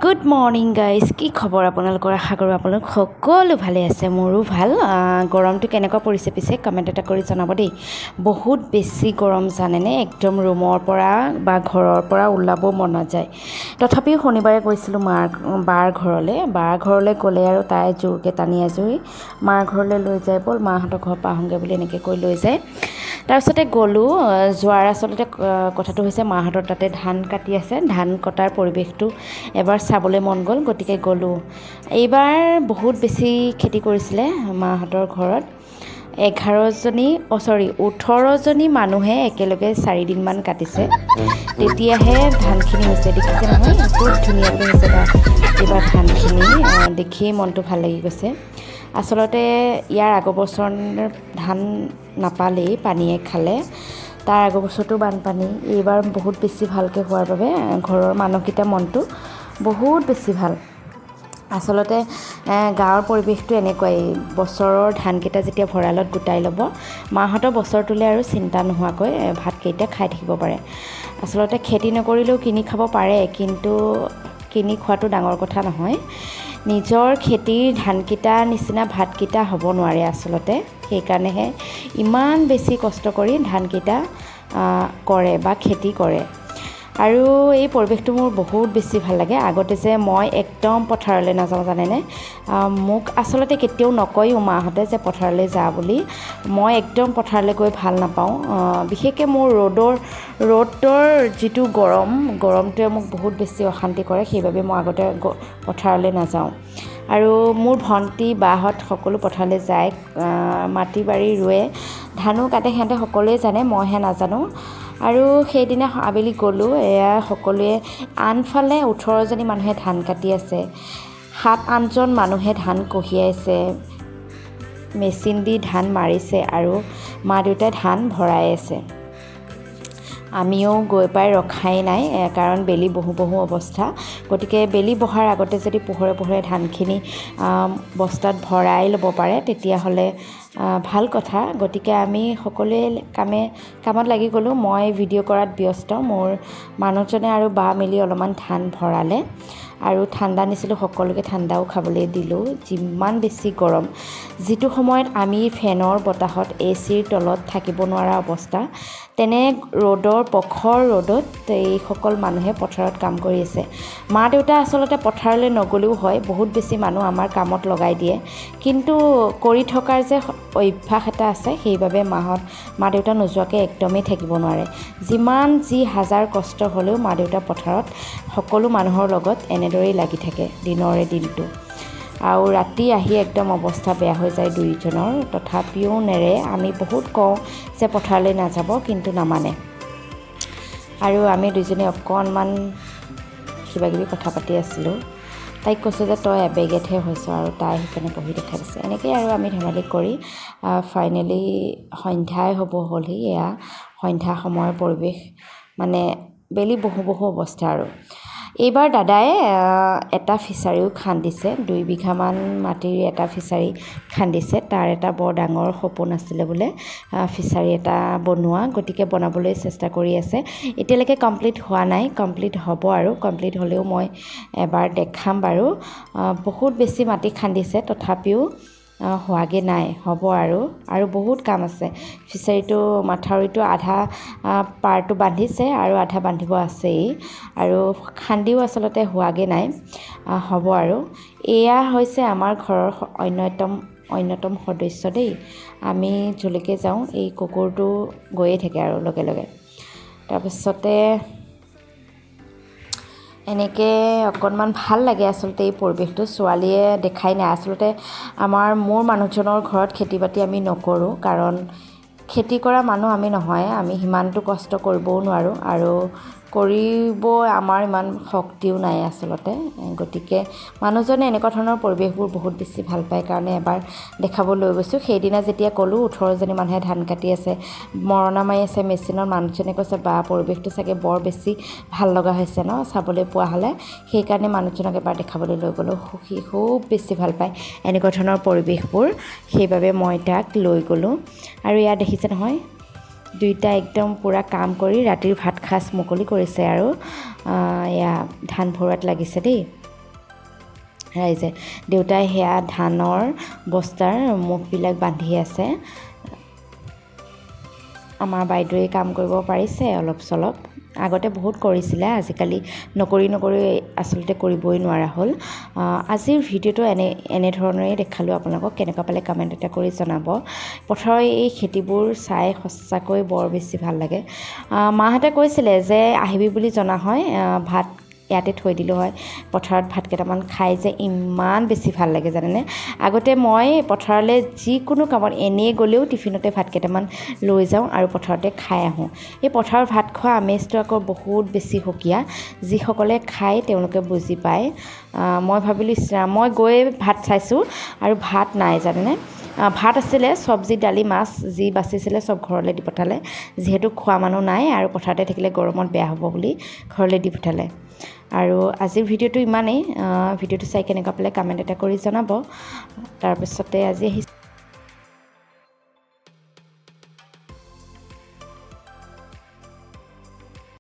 Good morning guys, কি খবৰ আপোনালোকৰ? আশা কৰোঁ আপোনালোক সকলো ভালে আছে। মোৰো ভাল। গৰমটো কেনেকুৱা পৰিছে পিছে কমেণ্ট এটা কৰি জনাব দেই। বহুত বেছি গৰম জানেনে, একদম ৰুমৰ পৰা বা ঘৰৰ পৰা ওলাব মন নাযায়। তথাপিও শনিবাৰে গৈছিলোঁ বাৰ ঘৰলৈ গ'লে আৰু তাই জোৰকৈ টানি আজৰি মাৰ ঘৰলৈ লৈ যায়, ব'ল মাহঁতৰ ঘৰৰ পৰা আহোঁগৈ বুলি এনেকৈ কৈ লৈ যায়। তাৰপিছতে গ'লোঁ। যোৱাৰ আচলতে কথাটো হৈছে মাহঁতৰ তাতে ধান কাটি আছে, ধান কটাৰ পৰিৱেশটো এবাৰ চাবলৈ মন গ'ল, গতিকে গ'লোঁ। এইবাৰ বহুত বেছি খেতি কৰিছিলে মাহঁতৰ ঘৰত। 18জনী মানুহে একেলগে 4 দিনমান কাটিছে। তেতিয়াহে ধানখিনি হৈছে, দেখিছে নহয়, খুব ধুনীয়াকৈ হৈছে এইবাৰ ধানখিনি। দেখিয়েই মনটো ভাল লাগি গৈছে। আচলতে ইয়াৰ আগৰ বছৰ ধান নাপালেই, পানীয়ে খালে। তাৰ আগৰ বছৰটো বানপানী, এইবাৰ বহুত বেছি ভালকৈ হোৱাৰ বাবে ঘৰৰ মানুহকেইটা মনটো বহুত বেছি ভাল। আচলতে গাঁৱৰ পৰিৱেশটো এনেকুৱাই, বছৰৰ ধানকেইটা যেতিয়া ভঁৰালত গোটাই ল'ব, মাহঁতৰ বছৰটোলৈ আৰু চিন্তা নোহোৱাকৈ ভাতকেইটা খাই থাকিব পাৰে। আচলতে খেতি নকৰিলেও কিনি খাব পাৰে, কিন্তু কিনি খোৱাটো ডাঙৰ কথা নহয়। নিজৰ খেতিৰ ধানকেইটাৰ নিচিনা ভাতকেইটা হ'ব নোৱাৰে আচলতে। সেইকাৰণেহে ইমান বেছি কষ্ট কৰি ধানকেইটা কৰে বা খেতি কৰে। আৰু এই পৰিৱেশটো মোৰ বহুত বেছি ভাল লাগে। আগতে যে মই একদম পথাৰলৈ নাযাওঁ জানেনে। মোক আচলতে কেতিয়াও নকয়ও মাহঁতে যে পথাৰলৈ যা বুলি। মই একদম পথাৰলৈ গৈ ভাল নাপাওঁ। বিশেষকৈ মোৰ ৰ'দৰ যিটো গৰমটোৱে মোক বহুত বেছি অশান্তি কৰে। সেইবাবে মই আগতে পথাৰলৈ নাযাওঁ। আৰু মোৰ ভণ্টি বাহঁত সকলো পথাৰলৈ যায়, মাটি বাৰী ৰুৱে, ধানো কাটে। সিহঁতে সকলোৱে জানে, মইহে নাজানো। আৰু সেইদিনা আবেলি গ'লোঁ, এয়া সকলোৱে আনফালে 18জনী মানুহে ধান কাটি আছে, 7-8জন মানুহে ধান কঢ়িয়াইছে, মেচিন দি ধান মাৰিছে আৰু মা দেউতাই ধান ভৰাই আছে। আমিও গৈ পাই ৰখাই নাই, কাৰণ বেলি বহো অৱস্থা। গতিকে বেলি বহাৰ আগতে যদি পোহৰে ধানখিনি বস্তাত ভৰাই ল'ব পাৰে তেতিয়াহ'লে ভাল কথা। গতিকে আমি সকলোৱে কামত লাগি গ'লোঁ। মই ভিডিঅ' কৰাত ব্যস্ত, মোৰ মানুহজনে আৰু বা মিলি অলপমান ধান ভৰালে। আৰু ঠাণ্ডা নিছিলোঁ, সকলোকে ঠাণ্ডাও খাবলৈ দিলোঁ। যিমান বেছি গৰম, যিটো সময়ত আমি ফেনৰ বতাহত AC-ৰ তলত থাকিব নোৱাৰা অৱস্থা, তেনে প্ৰখৰ ৰ'দত এইসকল মানুহে পথাৰত কাম কৰি আছে। মা দেউতা আচলতে পথাৰলৈ নগ'লেও হয়, বহুত বেছি মানুহ আমাৰ কামত লগাই দিয়ে। কিন্তু কৰি থকাৰ যে অভ্যাস এটা আছে, সেইবাবে মা দেউতা নোযোৱাকৈ একদমেই থাকিব নোৱাৰে। যিমান যি হাজাৰ কষ্ট হ'লেও মা দেউতা পথাৰত সকলো মানুহৰ লগত এনেদৰেই লাগি থাকে দিনৰে দিনটো। আৰু ৰাতি আহি একদম অৱস্থা বেয়া হৈ যায় দুয়োজনৰ। তথাপিও নেৰে। আমি বহুত কওঁ যে পথাৰলৈ নাযাব, কিন্তু নামানে। আৰু আমি দুজনে অকণমান কিবাকিবি কথা পাতি আছিলোঁ। তাইক কৈছোঁ যে তই এবেগেটহে হৈছ, আৰু তাই সেইকাৰণে বহি দেখাই দিছে। এনেকৈ আৰু আমি ধেমালি কৰি ফাইনেলি সন্ধ্যাই হ'লহি। এয়া সন্ধ্যা সময়ৰ পৰিৱেশ, মানে বেলি বহো অৱস্থা। আৰু এইবাৰ দাদাই এটা ফিছাৰীও খান্দিছে, 2 বিঘামান মাটিৰ এটা ফিছাৰী খান্দিছে। তাৰ এটা বৰ ডাঙৰ সপোন আছিলে বোলে, ফিছাৰী এটা বনোৱা। গতিকে বনাবলৈ চেষ্টা কৰি আছে। এতিয়ালৈকে কমপ্লিট হোৱা নাই, কমপ্লিট হ'ব। আৰু কমপ্লিট হ'লেও মই এবাৰ দেখাম বাৰু। বহুত বেছি মাটি খান্দিছে, তথাপিও হোৱাগৈ নাই, হ'ব। আৰু বহুত কাম আছে। ফিছাৰীটো মাথাউৰিটো আধা পাৰটো বান্ধিছে আৰু আধা বান্ধিব আছেই। আৰু খান্দিও আচলতে হোৱাগৈ নাই, হ'ব। আৰু এয়া হৈছে আমাৰ ঘৰৰ অন্যতম সদস্য দেই। আমি যলৈকে যাওঁ এই কুকুৰটো গৈয়ে থাকে আৰু লগে। তাৰপিছতে এনেকৈ অকণমান ভাল লাগে আচলতে এই পৰিৱেশটো। ছোৱালীয়ে দেখাই নাই আচলতে। মোৰ মানুহজনৰ ঘৰত খেতি বাতি আমি নকৰোঁ, কাৰণ খেতি কৰা মানুহ আমি নহয়। আমি সিমানটো কষ্ট কৰিবও নোৱাৰোঁ, আৰু কৰিব আমাৰ ইমান শক্তিও নাই আচলতে। গতিকে মানুহজনে এনেকুৱা ধৰণৰ পৰিৱেশবোৰ বহুত বেছি ভাল পায় কাৰণে এবাৰ দেখাব লৈ গৈছোঁ। সেইদিনা যেতিয়া ক'লোঁ 18জনী মানুহে ধান কাটি আছে, মৰণা মাৰি আছে মেচিনত, মানুহজনে কৈছে বা পৰিৱেশটো চাগে বৰ বেছি ভাল লগা হৈছে ন চাবলৈ পোৱা হ'লে। সেইকাৰণে মানুহজনক এবাৰ দেখাবলৈ লৈ গ'লোঁ। সি খুব বেছি ভাল পায় এনেকুৱা ধৰণৰ পৰিৱেশবোৰ, সেইবাবে মই তাক লৈ গ'লোঁ। আৰু এয়া দেখিছে নহয়, দুইটা একদম পূৰা কাম কৰি ৰাতিৰ ভাত সাজ মুকলি কৰিছে। আৰু এয়া ধান ভৰোৱাত লাগিছে দেই। ৰাইজে। দেউতাই সেয়া ধানৰ বস্তাৰ মুখবিলাক বান্ধি আছে। আমাৰ বাইদেৱে কাম কৰিব পাৰিছে অলপ চলপ, আগতে বহুত কৰিছিলে, আজিকালি নকৰি আচলতে কৰিবই নোৱাৰা হ'ল। আজিৰ ভিডিঅ'টো এনেধৰণেই দেখালোঁ আপোনালোকক। কেনেকুৱা পালে কমেণ্ট এটা কৰি জনাব। পথাৰৰ এই খেতিবোৰ চাই সঁচাকৈ বৰ বেছি ভাল লাগে। মাহঁতে কৈছিলে যে আহিবি বুলি জনা হয় ভাত ইয়াতে থৈ দিলোঁ হয়, পথাৰত ভাত কেইটামান খাই যে ইমান বেছি ভাল লাগে জানেনে। আগতে মই পথাৰলৈ যিকোনো কামত এনেই গ'লেও টিফিনতে ভাত কেইটামান লৈ যাওঁ আৰু পথাৰতে খাই আহোঁ। এই পথাৰৰ ভাত খোৱা আমেজটো আকৌ বহুত বেছি সুকীয়া। যিসকলে খায় তেওঁলোকে বুজি পায়। মই ভাবিলোঁ ইছৰাম, মই গৈ ভাত চাইছোঁ আৰু ভাত নাই জানেনে। ভাত আছিলে, চব্জি দালি মাছ যি বাচিছিলে চব ঘৰলৈ দি পঠালে। যিহেতু খোৱা মানুহ নাই আৰু পথাৰতে থাকিলে গৰমত বেয়া হ'ব বুলি ঘৰলৈ দি পঠালে। আৰু আজিৰ ভিডিঅ'টো ইমানেই। ভিডিঅ'টো চাই কেনেকুৱা পালে কমেণ্ট এটা কৰি জনাব। তাৰপিছতে আজি আহিছোঁ।